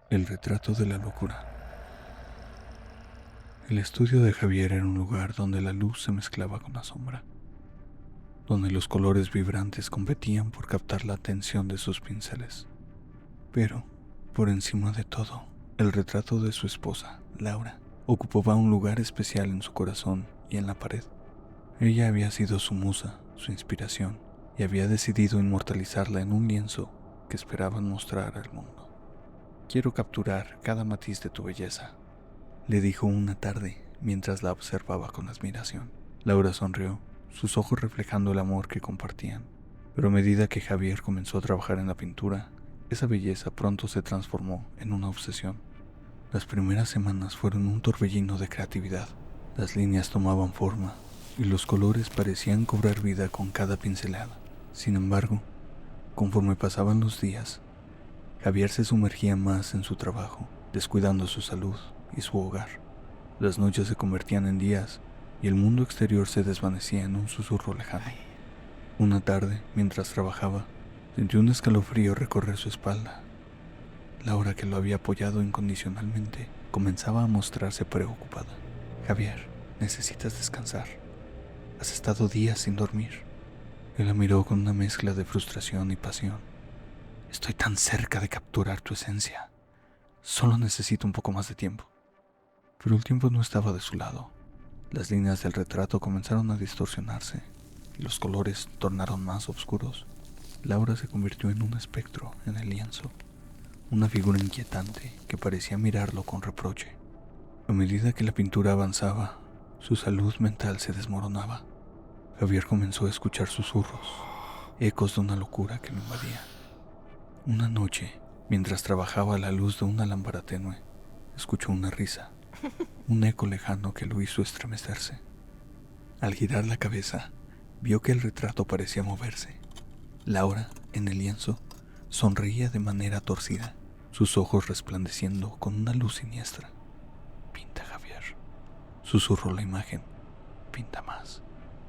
El retrato de la locura. El estudio de Javier era un lugar donde la luz se mezclaba con la sombra, donde los colores vibrantes competían por captar la atención de sus pinceles. Pero, por encima de todo, el retrato de su esposa, Laura, ocupaba un lugar especial en su corazón y en la pared. Ella había sido su musa, su inspiración, y había decidido inmortalizarla en un lienzo que esperaban mostrar al mundo. «Quiero capturar cada matiz de tu belleza», le dijo una tarde mientras la observaba con admiración. Laura sonrió, sus ojos reflejando el amor que compartían. Pero a medida que Javier comenzó a trabajar en la pintura, esa belleza pronto se transformó en una obsesión. Las primeras semanas fueron un torbellino de creatividad. Las líneas tomaban forma y los colores parecían cobrar vida con cada pincelada. Sin embargo, conforme pasaban los días, Javier se sumergía más en su trabajo, descuidando su salud y su hogar. Las noches se convertían en días y el mundo exterior se desvanecía en un susurro lejano. Una tarde, mientras trabajaba, sintió un escalofrío recorrer su espalda. Laura, que lo había apoyado incondicionalmente, comenzaba a mostrarse preocupada. «Javier, necesitas descansar. Has estado días sin dormir». Él la miró con una mezcla de frustración y pasión. «Estoy tan cerca de capturar tu esencia. Solo necesito un poco más de tiempo». Pero el tiempo no estaba de su lado. Las líneas del retrato comenzaron a distorsionarse y los colores tornaron más oscuros. Laura se convirtió en un espectro en el lienzo, una figura inquietante que parecía mirarlo con reproche. A medida que la pintura avanzaba, su salud mental se desmoronaba. Javier comenzó a escuchar susurros, ecos de una locura que lo invadía. Una noche, mientras trabajaba a la luz de una lámpara tenue, escuchó una risa, un eco lejano que lo hizo estremecerse. Al girar la cabeza, vio que el retrato parecía moverse. Laura, en el lienzo, sonreía de manera torcida, sus ojos resplandeciendo con una luz siniestra. «Pinta, Javier», susurró la imagen. «Pinta más».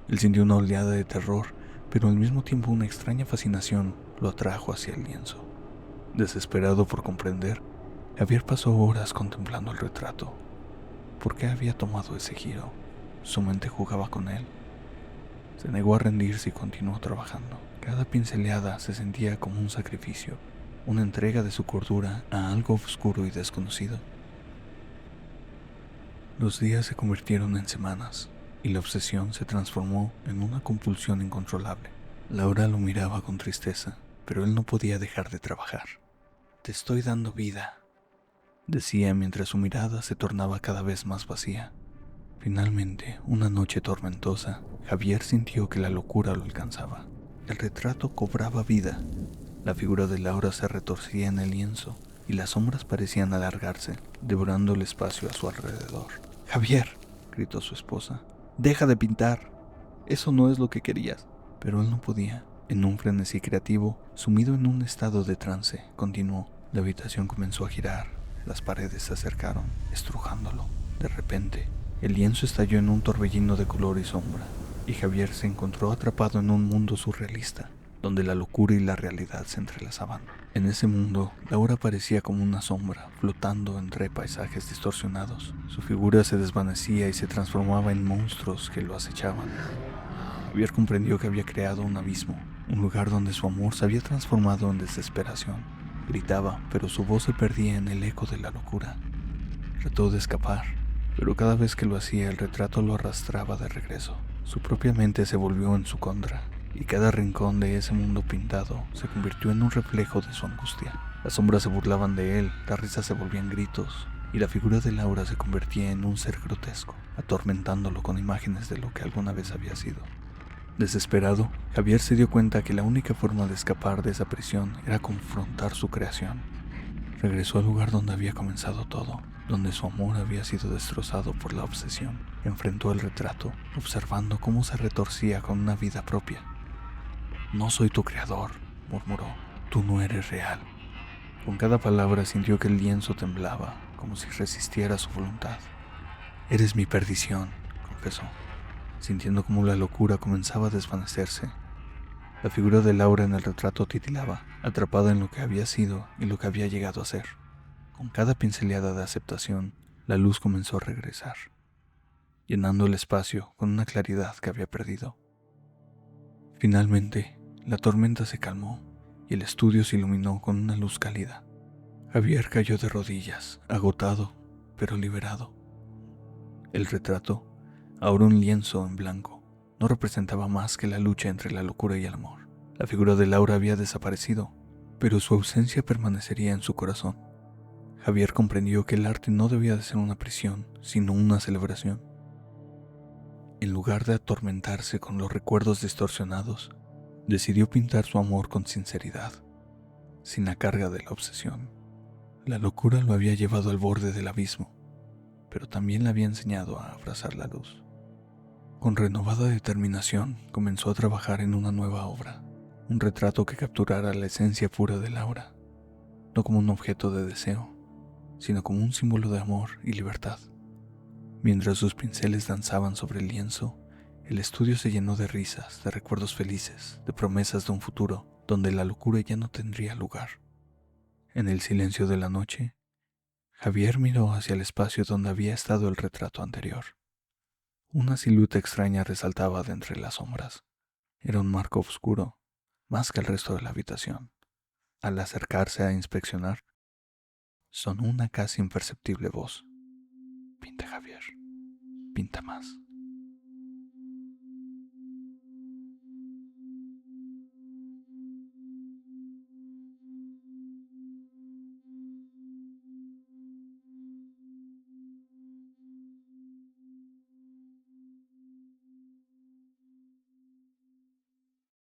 Él sintió una oleada de terror, pero al mismo tiempo una extraña fascinación lo atrajo hacia el lienzo. Desesperado por comprender, Javier pasó horas contemplando el retrato. ¿Por qué había tomado ese giro? Su mente jugaba con él. Se negó a rendirse y continuó trabajando. Cada pincelada se sentía como un sacrificio, una entrega de su cordura a algo oscuro y desconocido. Los días se convirtieron en semanas y la obsesión se transformó en una compulsión incontrolable. Laura lo miraba con tristeza, pero él no podía dejar de trabajar. «Te estoy dando vida», decía mientras su mirada se tornaba cada vez más vacía. Finalmente, una noche tormentosa, Javier sintió que la locura lo alcanzaba. El retrato cobraba vida. La figura de Laura se retorcía en el lienzo y las sombras parecían alargarse, devorando el espacio a su alrededor. «Javier», gritó su esposa, «deja de pintar. Eso no es lo que querías». Pero él no podía. En un frenesí creativo, sumido en un estado de trance, continuó. La habitación comenzó a girar. Las paredes se acercaron, estrujándolo. De repente, el lienzo estalló en un torbellino de color y sombra, y Javier se encontró atrapado en un mundo surrealista, donde la locura y la realidad se entrelazaban. En ese mundo, Laura parecía como una sombra, flotando entre paisajes distorsionados. Su figura se desvanecía y se transformaba en monstruos que lo acechaban. Javier comprendió que había creado un abismo, un lugar donde su amor se había transformado en desesperación. Gritaba, pero su voz se perdía en el eco de la locura. Trató de escapar, pero cada vez que lo hacía el retrato lo arrastraba de regreso. Su propia mente se volvió en su contra, y cada rincón de ese mundo pintado se convirtió en un reflejo de su angustia. Las sombras se burlaban de él, las risas se volvían gritos, y la figura de Laura se convertía en un ser grotesco, atormentándolo con imágenes de lo que alguna vez había sido. Desesperado, Javier se dio cuenta que la única forma de escapar de esa prisión era confrontar su creación. Regresó al lugar donde había comenzado todo, donde su amor había sido destrozado por la obsesión. Enfrentó el retrato, observando cómo se retorcía con una vida propia. «No soy tu creador», murmuró. «Tú no eres real». Con cada palabra sintió que el lienzo temblaba, como si resistiera su voluntad. «Eres mi perdición», confesó, sintiendo cómo la locura comenzaba a desvanecerse. La figura de Laura en el retrato titilaba, atrapada en lo que había sido y lo que había llegado a ser. Con cada pincelada de aceptación, la luz comenzó a regresar, llenando el espacio con una claridad que había perdido. Finalmente, la tormenta se calmó y el estudio se iluminó con una luz cálida. Javier cayó de rodillas, agotado, pero liberado. El retrato, ahora un lienzo en blanco, no representaba más que la lucha entre la locura y el amor. La figura de Laura había desaparecido, pero su ausencia permanecería en su corazón. Javier comprendió que el arte no debía de ser una prisión, sino una celebración. En lugar de atormentarse con los recuerdos distorsionados, decidió pintar su amor con sinceridad, sin la carga de la obsesión. La locura lo había llevado al borde del abismo, pero también le había enseñado a abrazar la luz. Con renovada determinación, comenzó a trabajar en una nueva obra, un retrato que capturara la esencia pura de Laura, no como un objeto de deseo, sino como un símbolo de amor y libertad. Mientras sus pinceles danzaban sobre el lienzo, el estudio se llenó de risas, de recuerdos felices, de promesas de un futuro donde la locura ya no tendría lugar. En el silencio de la noche, Javier miró hacia el espacio donde había estado el retrato anterior. Una silueta extraña resaltaba de entre las sombras. Era un marco oscuro, más que el resto de la habitación. Al acercarse a inspeccionar, sonó una casi imperceptible voz. Pinta, Javier, pinta más.